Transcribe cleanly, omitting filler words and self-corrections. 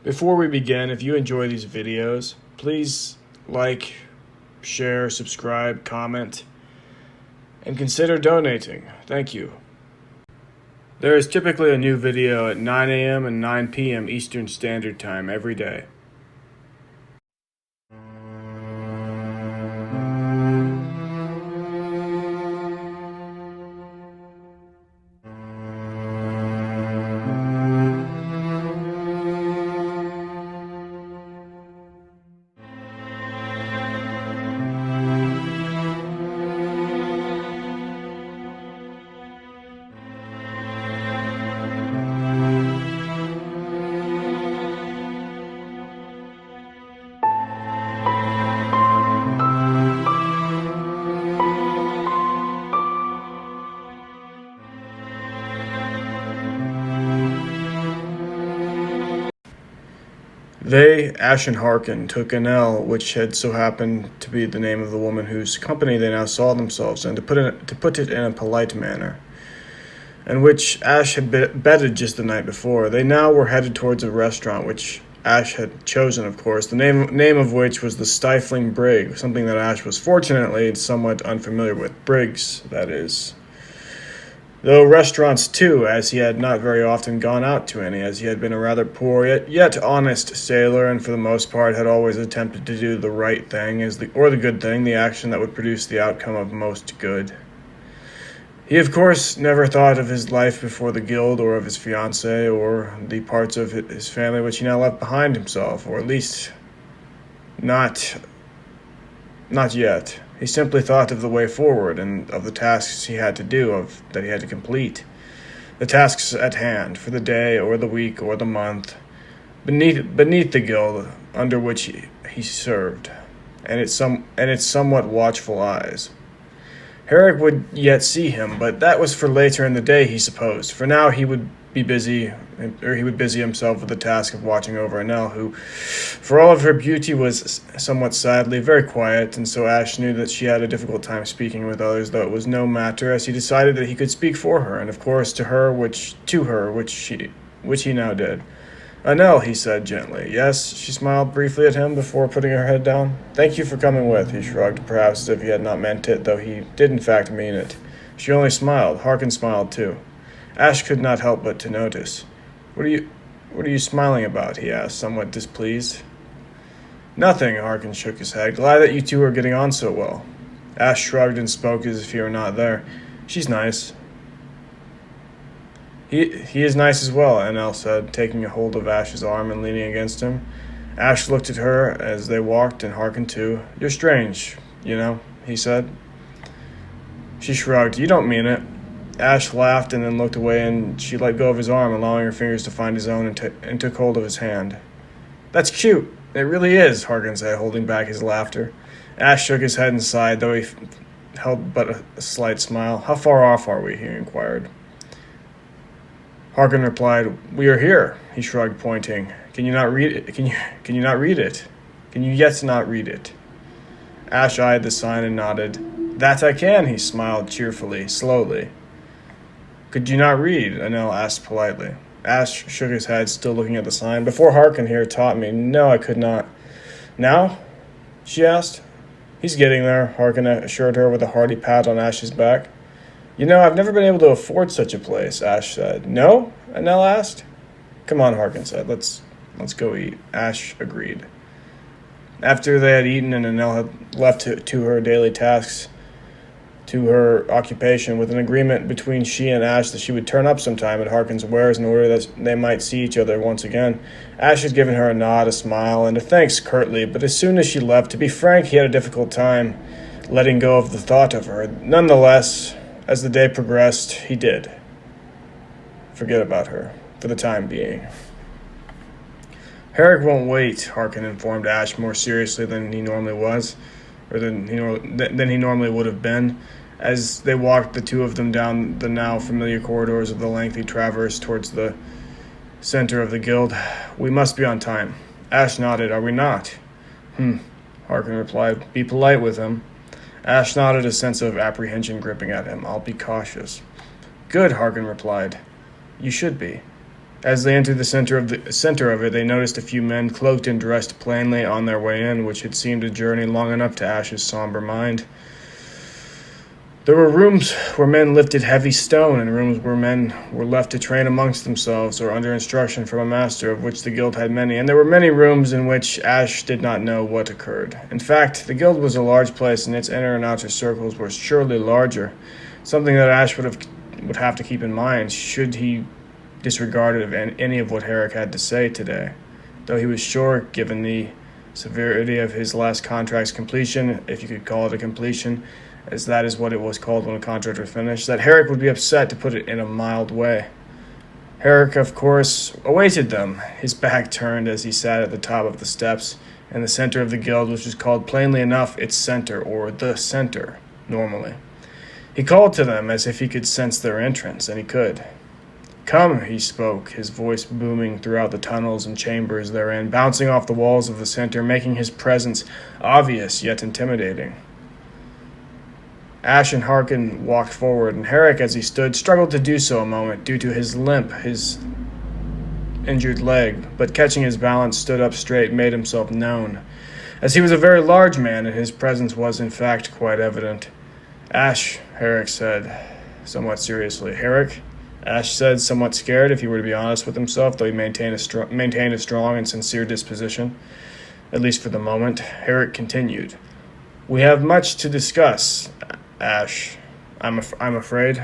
Before we begin, if you enjoy these videos, please like, share, subscribe, comment, and consider donating. Thank you. There is typically a new video at 9 a.m. and 9 p.m. Eastern Standard Time every day. They, Ash and Harken, took Anel, which had so happened to be the name of the woman whose company they now saw themselves in, to put it in a polite manner, and which Ash had betted just the night before. They now were headed towards a restaurant which Ash had chosen, of course, the name of which was the Stifling Brig, something that Ash was fortunately somewhat unfamiliar with. Briggs, that is. Though restaurants too, as he had not very often gone out to any, as he had been a rather poor yet honest sailor, and for the most part had always attempted to do the right thing, or the good thing, the action that would produce the outcome of most good. He, of course, never thought of his life before the guild, or of his fiancée, or the parts of his family which he now left behind himself, or at least not yet. He simply thought of the way forward and of the tasks he had to do, that he had to complete. The tasks at hand, for the day or the week or the month, beneath the guild under which he served, and its somewhat watchful eyes. Herric would yet see him, but that was for later in the day, he supposed. For now he would busy himself with the task of watching over Anel, who, for all of her beauty, was somewhat sadly very quiet, and so Ash knew that she had a difficult time speaking with others, though it was no matter, as he decided that he could speak for her, and of course to her, which he now did. Anel, he said gently. Yes, she smiled briefly at him before putting her head down. Thank you for coming with, he shrugged, perhaps as if he had not meant it, though he did in fact mean it. She only smiled. Harken smiled too. Ash could not help but to notice. What are you smiling about? He asked, somewhat displeased. Nothing, Harken shook his head. Glad that you two are getting on so well. Ash shrugged and spoke as if he were not there. She's nice. He is nice as well, Anel said, taking a hold of Ash's arm and leaning against him. Ash looked at her as they walked, and Harken too. You're strange, you know, he said. She shrugged. You don't mean it. Ash laughed and then looked away, and she let go of his arm, allowing her fingers to find his own, and took hold of his hand. That's cute. It really is, Harken said, holding back his laughter. Ash shook his head and sighed, though he held but a slight smile. How far off are we? He inquired. Harken replied, We are here, he shrugged, pointing. Can you not read it? Can you not read it? Can you yet not read it? Ash eyed the sign and nodded. That I can, he smiled cheerfully, slowly. Could you not read? Anel asked politely. Ash shook his head, still looking at the sign. Before Harken here taught me. No, I could not. Now? She asked. He's getting there, Harken assured her with a hearty pat on Ash's back. You know, I've never been able to afford such a place, Ash said. No? Anel asked. Come on, Harken said. Let's go eat. Ash agreed. After they had eaten and Anel had left to her daily tasks, to her occupation, with an agreement between she and Ash that she would turn up sometime at Harken's wares in order that they might see each other once again. Ash had given her a nod, a smile, and a thanks curtly, but as soon as she left, to be frank, he had a difficult time letting go of the thought of her. Nonetheless, as the day progressed, he did forget about her, for the time being. Herric won't wait, Harken informed Ash more seriously than he normally was, or than he normally would have been, as they walked, the two of them, down the now familiar corridors of the lengthy traverse towards the center of the guild. We must be on time. Ash nodded. Are we not? Harken replied. Be polite with him. Ash nodded, a sense of apprehension gripping at him. I'll be cautious. Good, Harken replied. You should be. As they entered the center of it, they noticed a few men cloaked and dressed plainly on their way in, which had seemed a journey long enough to Ash's somber mind. There were rooms where men lifted heavy stone, and rooms where men were left to train amongst themselves or under instruction from a master, of which the guild had many, and there were many rooms in which Ash did not know what occurred. In fact, the guild was a large place, and its inner and outer circles were surely larger, something that Ash would have to keep in mind should he disregard any of what Herric had to say today, though he was sure, given the severity of his last contract's completion, if you could call it a completion, as that is what it was called when a contract was finished, that Herric would be upset, to put it in a mild way. Herric, of course, awaited them, his back turned as he sat at the top of the steps in the center of the guild, which was called plainly enough its center, or the center, normally. He called to them as if he could sense their entrance, and he could. "Come," he spoke, his voice booming throughout the tunnels and chambers therein, bouncing off the walls of the center, making his presence obvious yet intimidating. Ash and Harken walked forward, and Herric, as he stood, struggled to do so a moment due to his limp, his injured leg, but catching his balance, stood up straight, made himself known, as he was a very large man, and his presence was, in fact, quite evident. "Ash," Herric said, somewhat seriously. "Herric?" Ash said, somewhat scared, if he were to be honest with himself, though he maintained a strong and sincere disposition, at least for the moment. Herric continued, "We have much to discuss, Ash, I'm afraid."